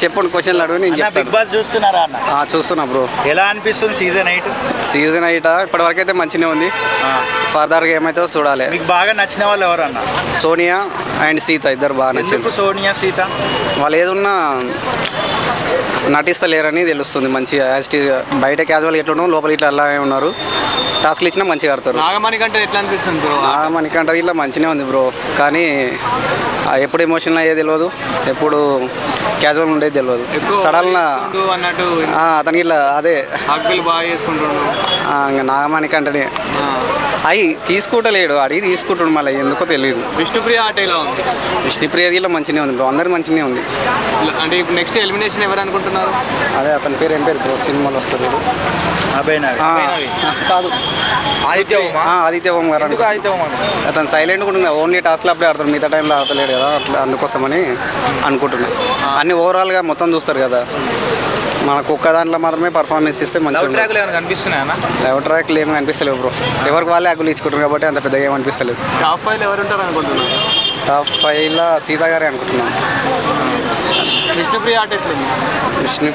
చెప్పండి క్వశ్చన్లు అడుగు నేను బిగ్ చెప్తాను. బాస్ చూస్తున్నారా అన్న? చూస్తున్నా బ్రో. ఎలా అనిపిస్తుంది సీజన్ 8? సీజన్ 8 ఇప్పటివరకు అయితే మంచిగా ఉంది. ఫర్దర్గా ఏమైతే చూడాలి. మీకు బాగా నచ్చిన వాళ్ళు ఎవరన్నా? సోనియా అండ్ సీత ఇద్దరు బాగా నచ్చింది. ఎందుకు సోనియా సీత? వాళ్ళు ఏదున్నా నటిస్తలేరని తెలుస్తుంది. మంచిగా బయట క్యాజువల్ ఎట్లున్నావు లోపల ఇట్లా అలాగే ఉన్నారు. టాస్క్లు ఇచ్చినా మంచిగా ఆడతారు. నాగమణికంటే ఎట్లా అనిపిస్తుంది బ్రో? నాగమణికంటే ఇట్లా మంచిగా ఉంది బ్రో. కానీ ఎప్పుడు ఎమోషనల్ అయ్యేది తెలియదు, ఎప్పుడు క్యాజువల్ ఉండేది తెలియదు. సడన్గా అన్నట్టు అతనికి ఇట్లా అదే హక్కులు బాగా చేసుకుంటున్నాడు. ఇంకా నాగమణికంటేనే అవి తీసుకుంటలేడు, అడిగి తీసుకుంటాడు మళ్ళీ ఎందుకో తెలియదు. విష్ణుప్రియ ఆట ఎలా ఉంది? విష్ణుప్రియ ఇలా మంచిగా ఉంది బ్రో. అందరు మంచిగానే ఉంది. అంటే ఇప్పుడు నెక్స్ట్ ఎలిమినేషన్ ఎవరు అనుకుంటున్నారు? అదే అతని పేరు ఏం పేరు బ్రో? సినిమాలో వస్తుంది కాదు, ఆదిత్య ఓం గారు. అతను సైలెంట్గా ఉంటుంది, ఓన్లీ టాస్క్లో అప్పుడే ఆడతాడు, మిగతా టైంలో ఆడతలేడు కదా, అట్లా అందుకోసమని అనుకుంటున్నాను. అన్ని ఓవరాల్గా మొత్తం చూస్తారు కదా, మనకు ఒక్క దాంట్లో మాత్రమే పర్ఫార్మెన్స్ ఇస్తే మంచిగా కనిపిస్తున్నాయన్నా. లెవెల్ ట్రాక్లు ఏమి కనిపిస్తలేవు బ్రో. ఎవరికి వాళ్ళే అగ్గులు ఇచ్చుకుంటారు కాబట్టి అంత పెద్దగా ఏమి అనిపిస్తలేదు. టాప్ 5 ఎవరు ఉంటారు అనుకుంటున్నారు? టాప్ 5లో సీత గారే అనుకుంటున్నాను. విష్ణుప్రియ ఆట ఎట్లుంది? విష్ణు